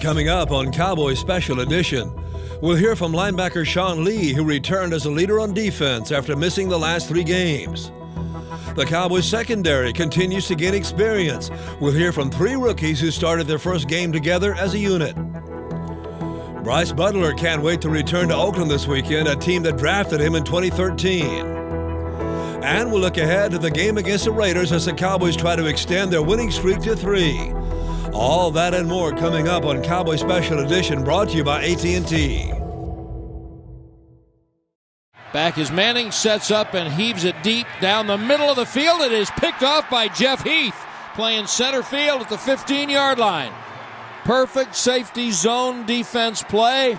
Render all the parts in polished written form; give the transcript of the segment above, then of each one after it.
Coming up on Cowboys Special Edition, we'll hear from linebacker Sean Lee, who returned as a leader on defense after missing the last 3 games. The Cowboys secondary continues to gain experience. We'll hear from 3 rookies who started their first game together as a unit. Bryce Butler can't wait to return to Oakland this weekend, a team that drafted him in 2013. And we'll look ahead to the game against the Raiders as the Cowboys try to extend their winning streak to 3. All that and more coming up on Cowboys Special Edition, brought to you by AT&T. Back as Manning sets up and heaves it deep down the middle of the field. It is picked off by Jeff Heath, playing center field at the 15-yard line. Perfect safety zone defense play,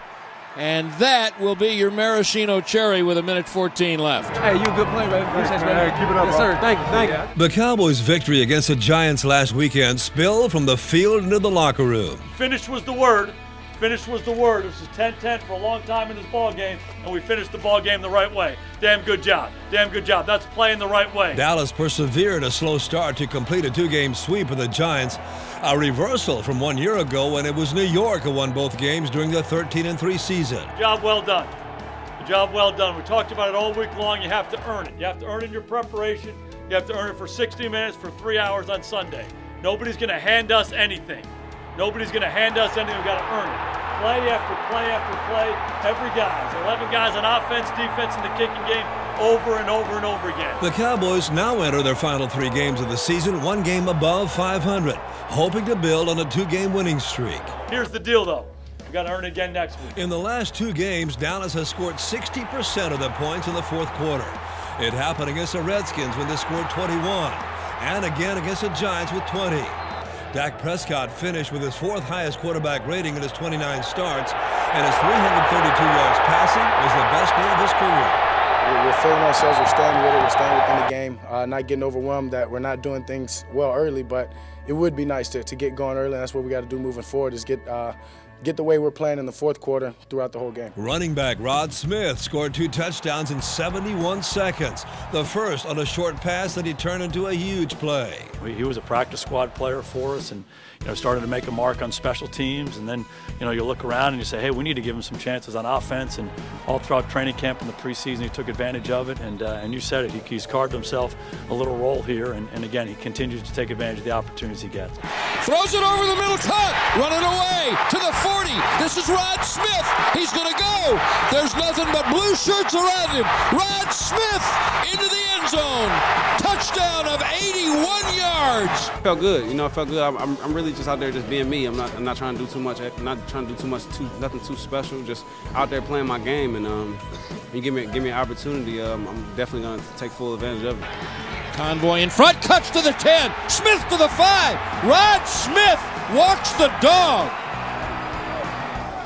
and that will be your maraschino cherry with 1:14 left. Hey, you a good player, baby. Appreciate you. Keep it up, yes, sir. Thank you. Thank you. The Cowboys' victory against the Giants last weekend spilled from the field into the locker room. Finish was the word. Finish was the word. It was 10-10 for a long time in this ball game, and we finished the ball game the right way. Damn good job. Damn good job. That's playing the right way. Dallas persevered a slow start to complete a 2-game sweep of the Giants, a reversal from 1 year ago when it was New York who won both games during the 13-3 season. Job well done. Job well done. We talked about it all week long. You have to earn it. You have to earn it in your preparation. You have to earn it for 60 minutes for 3 hours on Sunday. Nobody's going to hand us anything. Nobody's going to hand us anything. We've got to earn it. Play after play after play. Every guy. 11 guys on offense, defense, and the kicking game over and over and over again. The Cowboys now enter their final 3 games of the season, 1 game above 500, hoping to build on a 2-game winning streak. Here's the deal, though. We've got to earn it again next week. In the last 2 games, Dallas has scored 60% of the points in the 4th quarter. It happened against the Redskins when they scored 21, and again against the Giants with 20. Dak Prescott finished with his 4th highest quarterback rating in his 29 starts, and his 332 yards passing was the best day of his career. We're feeling ourselves, we're staying with it, we're staying within the game, not getting overwhelmed that we're not doing things well early, but it would be nice to get going early, and that's what we got to do moving forward, is get the way we're playing in the 4th quarter throughout the whole game. Running back Rod Smith scored 2 touchdowns in 71 seconds, the first on a short pass that he turned into a huge play. He was a practice squad player for us, and started to make a mark on special teams, and then you look around and you say, hey, we need to give him some chances on offense. And all throughout training camp in the preseason, he took advantage of it, and you said it, he's carved himself a little role here, and again, he continues to take advantage of the opportunities he gets. Throws it over the middle, cut, running away to the 40. This is Rod Smith. He's going to go. There's nothing but blue shirts around him. Rod Smith into the end zone. Touchdown of 81 yards. Felt good. I felt good. I'm really just out there just being me. I'm not trying to do too much. Not trying to do too much. Nothing too special. Just out there playing my game, and you give me an opportunity. I'm definitely going to take full advantage of it. Convoy in front, cuts to the 10. Smith to the 5. Rod Smith walks the dog.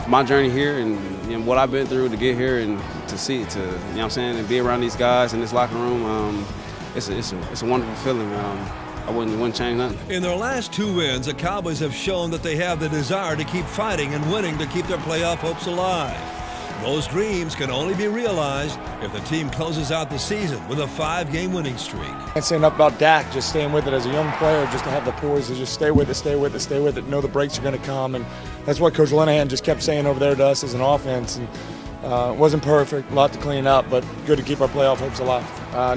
My journey here and what I've been through to get here and to see, and be around these guys in this locker room, it's a wonderful feeling. I wouldn't change nothing. In their last 2 wins, the Cowboys have shown that they have the desire to keep fighting and winning to keep their playoff hopes alive. Those dreams can only be realized if the team closes out the season with a 5-game winning streak. Can't say enough about Dak, just staying with it as a young player, just to have the poise to just stay with it, stay with it, stay with it, know the breaks are going to come. And that's what Coach Linehan just kept saying over there to us as an offense. And it wasn't perfect, a lot to clean up, but good to keep our playoff hopes alive.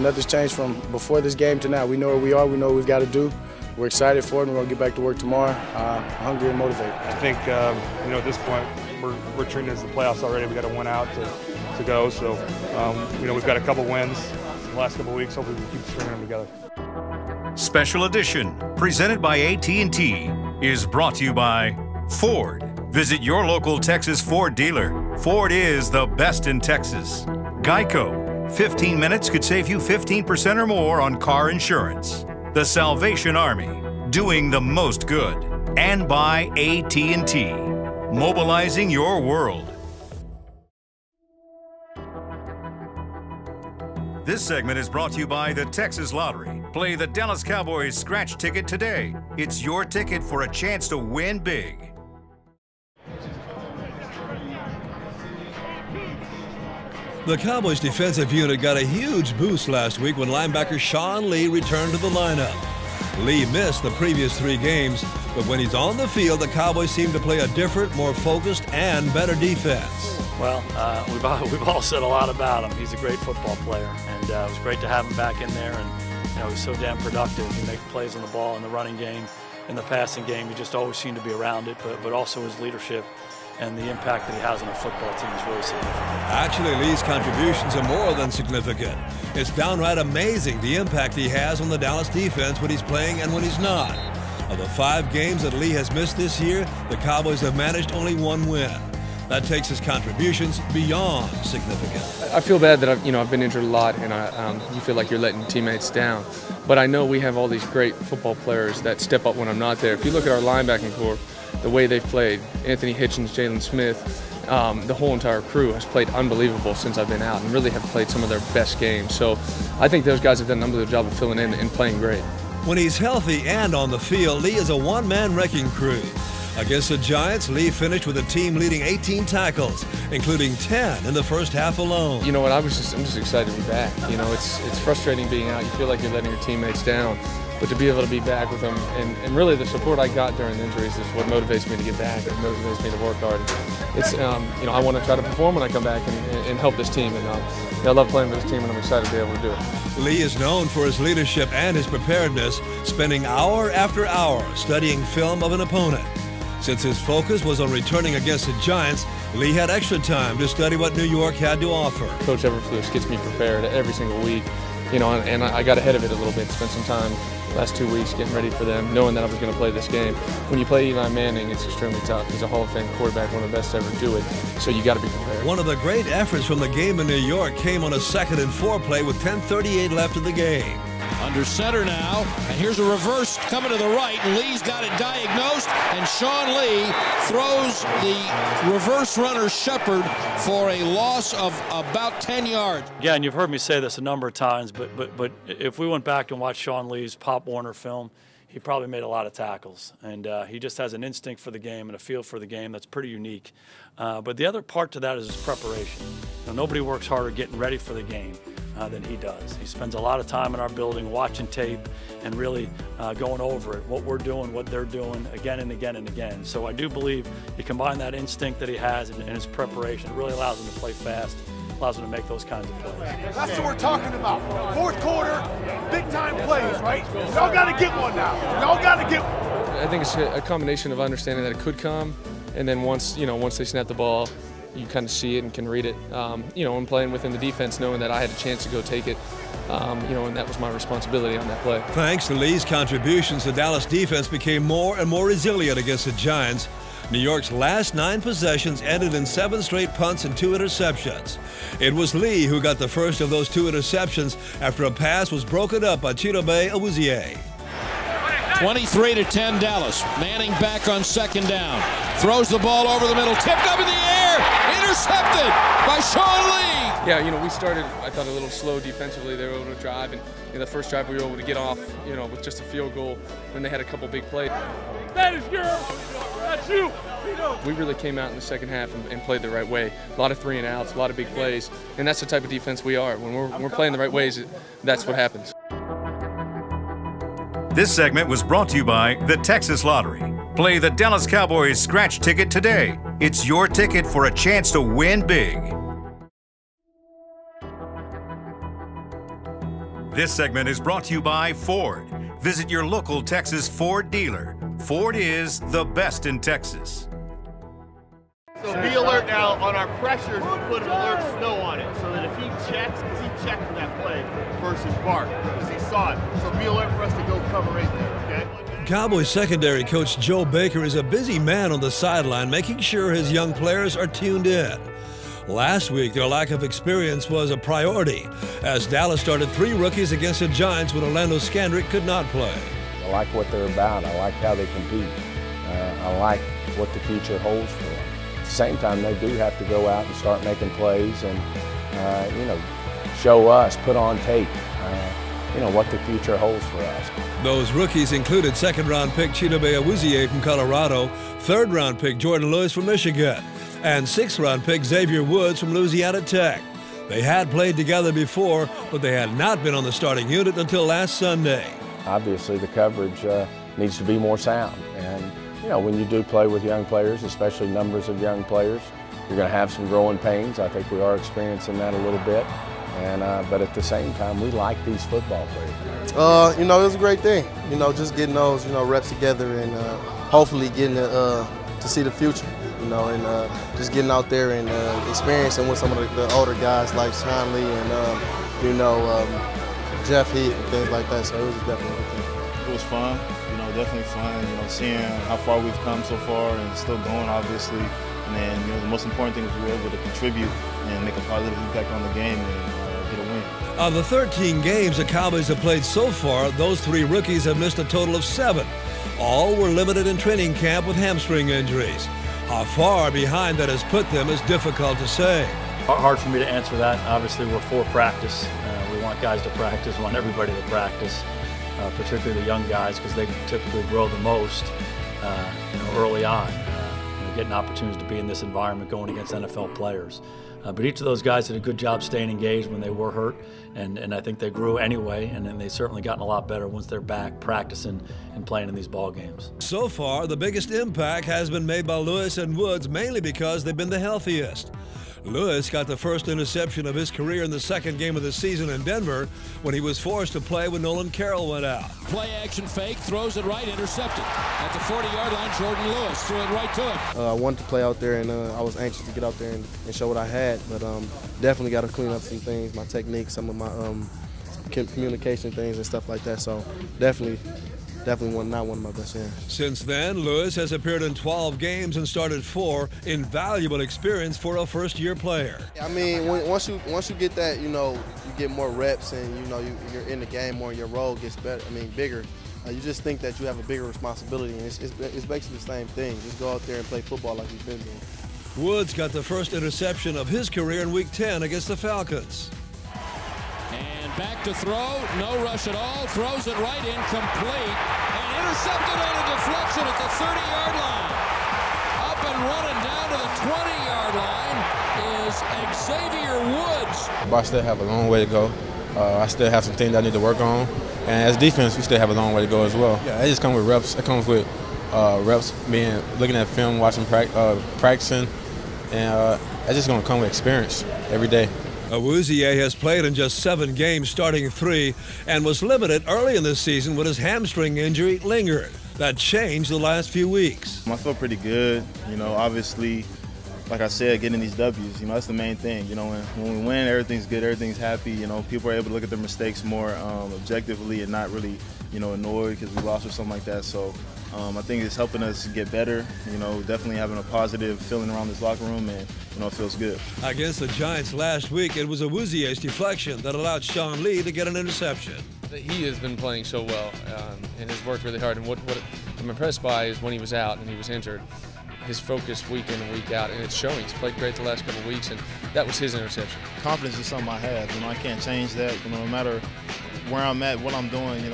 Nothing's changed from before this game to now. We know where we are, we know what we've got to do. We're excited for it, and we're going to get back to work tomorrow, hungry and motivated. I think, at this point, we're treating it as the playoffs already. We've got to win out to go. So, we've got a couple wins the last couple weeks. Hopefully we can keep stringing them together. Special Edition, presented by AT&T, is brought to you by Ford. Visit your local Texas Ford dealer. Ford is the best in Texas. Geico, 15 minutes could save you 15% or more on car insurance. The Salvation Army, doing the most good. And by AT&T, mobilizing your world. This segment is brought to you by the Texas Lottery. Play the Dallas Cowboys scratch ticket today. It's your ticket for a chance to win big. The Cowboys defensive unit got a huge boost last week when linebacker Sean Lee returned to the lineup. Lee missed the previous 3 games, But when he's on the field, the Cowboys seem to play a different, more focused, and better defense. Well, we've all said a lot about him. He's a great football player, and it was great to have him back in there. And he's so damn productive. He makes plays on the ball in the running game, in the passing game. He just always seemed to be around it, but also his leadership and the impact that he has on a football team is really significant. Actually, Lee's contributions are more than significant. It's downright amazing the impact he has on the Dallas defense when he's playing and when he's not. Of the 5 games that Lee has missed this year, the Cowboys have managed only 1 win. That takes his contributions beyond significant. I feel bad that I've been injured a lot, and you feel like you're letting teammates down. But I know we have all these great football players that step up when I'm not there. If you look at our linebacking corps, the way they've played, Anthony Hitchens, Jalen Smith, the whole entire crew has played unbelievable since I've been out and really have played some of their best games. So I think those guys have done an unbelievable job of filling in and playing great. When he's healthy and on the field, Lee is a one-man wrecking crew. Against the Giants, Lee finished with a team leading 18 tackles, including 10 in the first half alone. You know what, I'm just excited to be back. You know, it's frustrating being out. You feel like you're letting your teammates down. But to be able to be back with them, and really the support I got during the injuries is what motivates me to get back. It motivates me to work hard. It's I want to try to perform when I come back and help this team. And I love playing for this team, and I'm excited to be able to do it. Lee is known for his leadership and his preparedness, spending hour after hour studying film of an opponent. Since his focus was on returning against the Giants, Lee had extra time to study what New York had to offer. Coach Everfluss gets me prepared every single week. And I got ahead of it a little bit, spent some time last 2 weeks getting ready for them, knowing that I was going to play this game. When you play Eli Manning, it's extremely tough. He's a Hall of Fame quarterback, one of the best to ever do it, so you got to be prepared. One of the great efforts from the game in New York came on a 2nd and 4 play with 10:38 left in the game. Under center now, and here's a reverse coming to the right, and Lee's got it diagnosed, and Sean Lee throws the reverse runner Shepard for a loss of about 10 yards. Yeah, and you've heard me say this a number of times, but if we went back and watched Sean Lee's Pop Warner film, he probably made a lot of tackles, and he just has an instinct for the game and a feel for the game that's pretty unique. But the other part to that is his preparation. Nobody works harder getting ready for the game than he does. He spends a lot of time in our building watching tape and really going over it, what we're doing, what they're doing, again and again and again. So I do believe you combine that instinct that he has and his preparation, it really allows him to play fast, allows him to make those kinds of plays. That's what we're talking about. 4th quarter, big-time plays, right? Y'all got to get one now. Y'all got to get one. I think it's a combination of understanding that it could come, and then once they snap the ball, you kind of see it and can read it. And playing within the defense, knowing that I had a chance to go take it, and that was my responsibility on that play. Thanks to Lee's contributions, the Dallas defense became more and more resilient against the Giants. New York's last 9 possessions ended in 7 straight punts and 2 interceptions. It was Lee who got the first of those 2 interceptions after a pass was broken up by Chidobe Awuzie. 23-10 Dallas. Manning back on 2nd down. Throws the ball over the middle, tipped up in the air, intercepted by Sean Lee. Yeah, we started, I thought, a little slow defensively. They were able to drive, and in the first drive we were able to get off, with just a field goal. Then they had a couple big plays. That is yours. That's you. We really came out in the second half and played the right way. A lot of 3 and outs, a lot of big plays, and that's the type of defense we are. When we're playing the right ways, that's what happens. This segment was brought to you by the Texas Lottery. Play the Dallas Cowboys scratch ticket today. It's your ticket for a chance to win big. This segment is brought to you by Ford. Visit your local Texas Ford dealer. Ford is the best in Texas. So be alert now on our pressures. We put an alert snow on it so that if he checks, because he checked for that play versus Bart, because he saw it. So be alert for us to go cover right there, okay? Cowboys secondary coach Joe Baker is a busy man on the sideline, making sure his young players are tuned in. Last week, their lack of experience was a priority, as Dallas started 3 rookies against the Giants when Orlando Scandrick could not play. I like what they're about. I like how they compete. I like what the future holds for them. At the same time, they do have to go out and start making plays and, show us, put on tape, what the future holds for us. Those rookies included 2nd-round pick Chidobe Awuzie from Colorado, 3rd-round pick Jordan Lewis from Michigan, and 6th-round pick Xavier Woods from Louisiana Tech. They had played together before, but they had not been on the starting unit until last Sunday. Obviously, the coverage needs to be more sound, and You know, when you do play with young players, especially numbers of young players, you're going to have some growing pains. I think we are experiencing that a little bit. But at the same time, we like these football players. You know, it was a great thing. You know, just getting those, reps together and hopefully getting to see the future. You know, and just getting out there and experiencing with some of the older guys like Sean Lee and, Jeff Heath and things like that. So it was definitely a good thing. It was fun. Definitely fun. Seeing how far we've come so far and still going, obviously. And then, the most important thing is we were able to contribute and make a positive impact on the game and get a win. Of the 13 games the Cowboys have played so far, those 3 rookies have missed a total of 7. All were limited in training camp with hamstring injuries. How far behind that has put them is difficult to say. Hard for me to answer that. Obviously, we're for practice. We want guys to practice, we want everybody to practice, particularly the young guys, because they typically grow the most early on. Getting opportunities to be in this environment going against NFL players. But each of those guys did a good job staying engaged when they were hurt, and I think they grew anyway, and then they've certainly gotten a lot better once they're back practicing and playing in these ball games. So far, the biggest impact has been made by Lewis and Woods, mainly because they've been the healthiest. Lewis got the first interception of his career in the second game of the season in Denver when he was forced to play when Nolan Carroll went out. Play action fake, throws it right, intercepted. At the 40-yard line, Jordan Lewis threw it right to him. I wanted to play out there, and I was anxious to get out there and show what I had, but definitely got to clean up some things, my technique, some of my communication things and stuff like that, so definitely not one of my best hands. Since then, Lewis has appeared in 12 games and started 4, invaluable experience for a first-year player. I mean, once you get that, you get more reps and, you're in the game more and your role gets better, bigger. You just think that you have a bigger responsibility, and it's basically the same thing. Just go out there and play football like you've been doing. Woods got the first interception of his career in Week 10 against the Falcons. And back to throw, no rush at all, throws it right, incomplete, and intercepted on a deflection at the 30-yard line. Up and running down to the 20-yard line is Xavier Woods. But I still have a long way to go. I still have some things I need to work on. And as defense, we still have a long way to go as well. Yeah, it just comes with reps. It comes with reps, looking at film, watching practicing, and it's just going to come with experience every day. Awuzie has played in just 7 games, starting 3, and was limited early in the season when his hamstring injury lingered. That changed the last few weeks. I feel pretty good. Obviously, like I said, getting these W's, that's the main thing. When we win, everything's good, everything's happy. People are able to look at their mistakes more objectively and not really, annoyed because we lost or something like that. So I think it's helping us get better, definitely having a positive feeling around this locker room, and, it feels good. Against the Giants last week, it was Awuzie's deflection that allowed Sean Lee to get an interception. He has been playing so well and has worked really hard. And what I'm impressed by is when he was out and he was injured, his focus week in and week out, and it's showing. He's played great the last couple of weeks, and that was his interception. Confidence is something I have. I can't change that. No matter where I'm at, what I'm doing,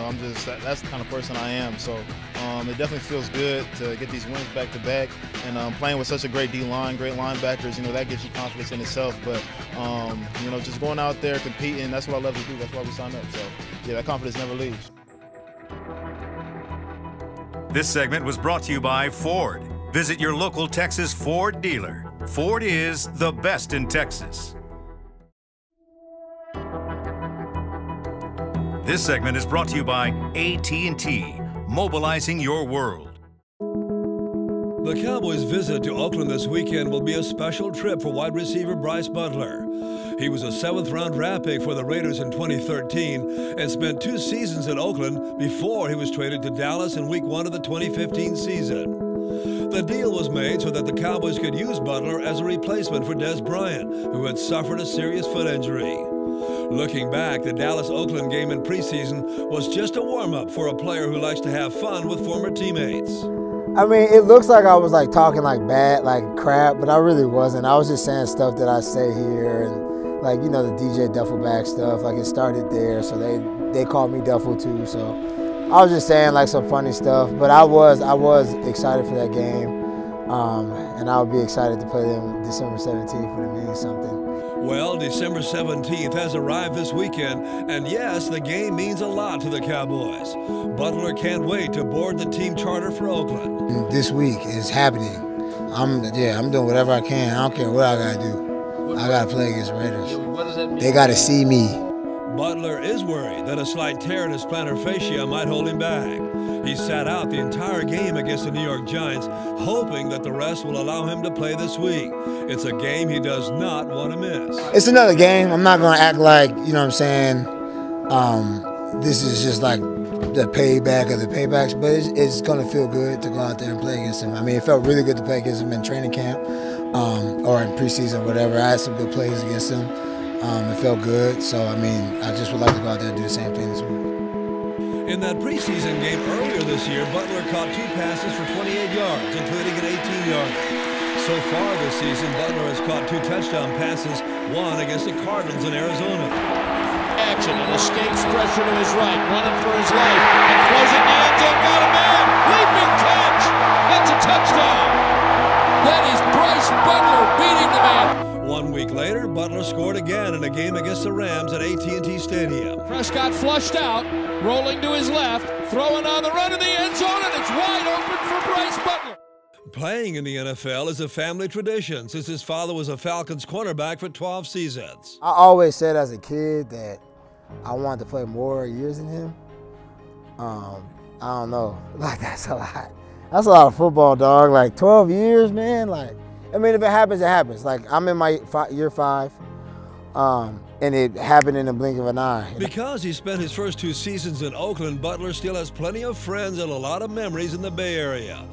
that's the kind of person I am. So it definitely feels good to get these wins back to back, and playing with such a great D-line, great linebackers, that gives you confidence in itself. But just going out there competing, that's what I love to do. That's why we signed up. So yeah, that confidence never leaves. This segment was brought to you by Ford. Visit your local Texas Ford dealer. Ford is the best in Texas. This segment is brought to you by AT&T, mobilizing your world. The Cowboys' visit to Oakland this weekend will be a special trip for wide receiver Bryce Butler. He was a 7th-round draft pick for the Raiders in 2013 and spent 2 seasons in Oakland before he was traded to Dallas in Week 1 of the 2015 season. The deal was made so that the Cowboys could use Butler as a replacement for Des Bryant, who had suffered a serious foot injury. Looking back, the Dallas-Oakland game in preseason was just a warm-up for a player who likes to have fun with former teammates. It looks like I was talking bad, crap, but I really wasn't. I was just saying stuff that I say here, and the DJ Duffelback stuff. It started there, so they called me Duffel too. So I was just saying some funny stuff. But I was excited for that game. and I'll be excited to play them December 17th when it means something. Well, December 17th has arrived this weekend, and yes, the game means a lot to the Cowboys. Butler can't wait to board the team charter for Oakland. This week is happening. I'm doing whatever I can. I don't care what I gotta do. I gotta play against the Raiders. What does that mean? They gotta see me. Butler is worried that a slight tear in his plantar fascia might hold him back. He sat out the entire game against the New York Giants, hoping that the rest will allow him to play this week. It's a game he does not want to miss. It's another game. I'm not going to act like, you know what I'm saying, this is just like the payback of the paybacks, but it's going to feel good to go out there and play against him. I mean, it felt really good to play against him in training camp or in preseason, whatever. I had some good plays against him. It felt good, so I mean, I just would like to go out there and do the same thing this week. In that preseason game earlier this year, Butler caught 2 passes for 28 yards, including an 18-yarder. So far this season, Butler has caught 2 touchdown passes, one against the Cardinals in Arizona. Action and escapes pressure to his right, running for his life, and throws it down. Got a man, leaping catch. That's a touchdown. That is Bryce Butler beating the man. 1 week later, Butler scored again in a game against the Rams at AT&T Stadium. Prescott flushed out, rolling to his left, throwing on the run in the end zone, and it's wide open for Bryce Butler. Playing in the NFL is a family tradition since his father was a Falcons cornerback for 12 seasons. I always said as a kid that I wanted to play more years than him. I don't know, like that's a lot. That's a lot of football, dog. Like 12 years, man, like. I mean, if it happens, it happens. Like, I'm in my year 5, and it happened in the blink of an eye. Because he spent his first 2 seasons in Oakland, Butler still has plenty of friends and a lot of memories in the Bay Area.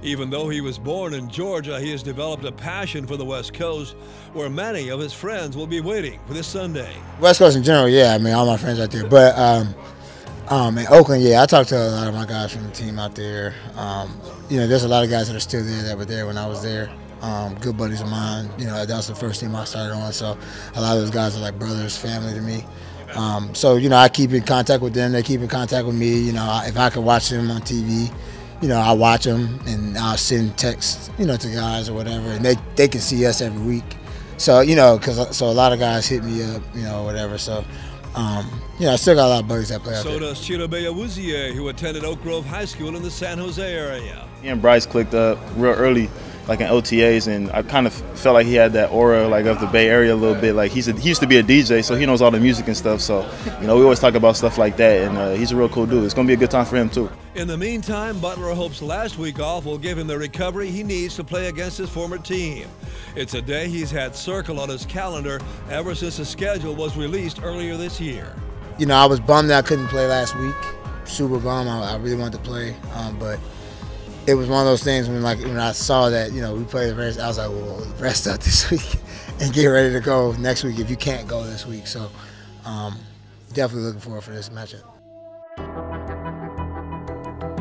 Even though he was born in Georgia, he has developed a passion for the West Coast, where many of his friends will be waiting for this Sunday. West Coast in general, yeah, I mean, all my friends out there. But in Oakland, yeah, I talked to a lot of my guys from the team out there. You know, there's a lot of guys that are still there that were there when I was there. Good buddies of mine, you know, that was the first team I started on, so a lot of those guys are like brothers, family to me. So, you know, I keep in contact with them, they keep in contact with me, you know, if I can watch them on TV, you know, I watch them and I'll send texts, you know, to guys or whatever, and they can see us every week. So, you know, so a lot of guys hit me up, you know, whatever, so, you know, I still got a lot of buddies that play out there. So does Chidobe Awuzie, who attended Oak Grove High School in the San Jose area. He and Bryce clicked up real early, like in OTAs, and I kind of felt like he had that aura like of the Bay Area a little bit. Like he used to be a DJ, so he knows all the music and stuff. So, you know, we always talk about stuff like that, and he's a real cool dude. It's going to be a good time for him too. In the meantime, Butler hopes last week off will give him the recovery he needs to play against his former team. It's a day he's had circled on his calendar ever since the schedule was released earlier this year. You know, I was bummed that I couldn't play last week. Super bummed. I really wanted to play, but it was one of those things when I saw that, you know, we played the rest, I was like, well, rest up this week and get ready to go next week if you can't go this week. So definitely looking forward for this matchup.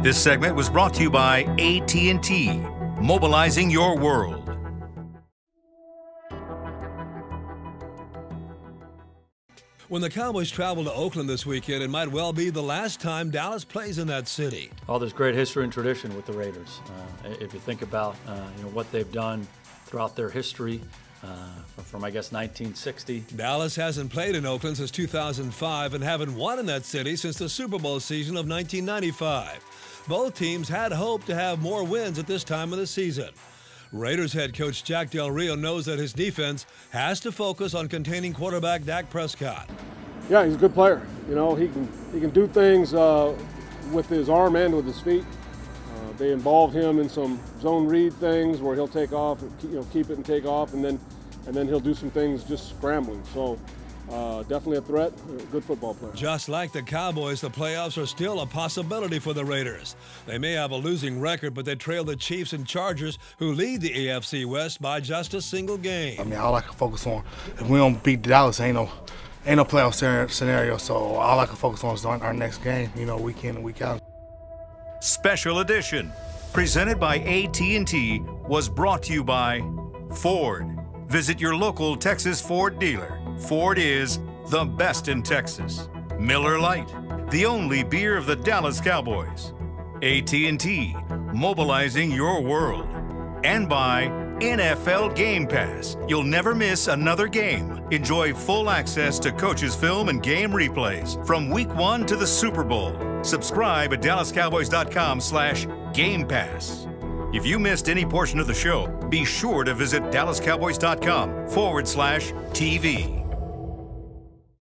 This segment was brought to you by AT&T, mobilizing your world. When the Cowboys travel to Oakland this weekend, it might well be the last time Dallas plays in that city. Oh, there's great history and tradition with the Raiders. If you think about you know, what they've done throughout their history, from I guess 1960. Dallas hasn't played in Oakland since 2005 and haven't won in that city since the Super Bowl season of 1995. Both teams had hoped to have more wins at this time of the season. Raiders head coach Jack Del Rio knows that his defense has to focus on containing quarterback Dak Prescott. Yeah, he's a good player. You know, he can do things with his arm and with his feet. They involve him in some zone read things where he'll take off, you know, keep it and take off, and then he'll do some things just scrambling. So definitely a threat, a good football player. Just like the Cowboys, the playoffs are still a possibility for the Raiders. They may have a losing record, but they trail the Chiefs and Chargers, who lead the AFC West by just a single game. I mean, all I can focus on, if we don't beat Dallas, ain't no playoff scenario. So all I can focus on is on our next game, you know, week in and week out. Special edition, presented by AT&T, was brought to you by Ford. Visit your local Texas Ford dealer. Ford is the best in Texas. Miller Lite, the only beer of the Dallas Cowboys. AT&T, mobilizing your world. And by NFL Game Pass. You'll never miss another game. Enjoy full access to coaches' film and game replays from Week 1 to the Super Bowl. Subscribe at DallasCowboys.com/Game Pass. If you missed any portion of the show, be sure to visit DallasCowboys.com/TV.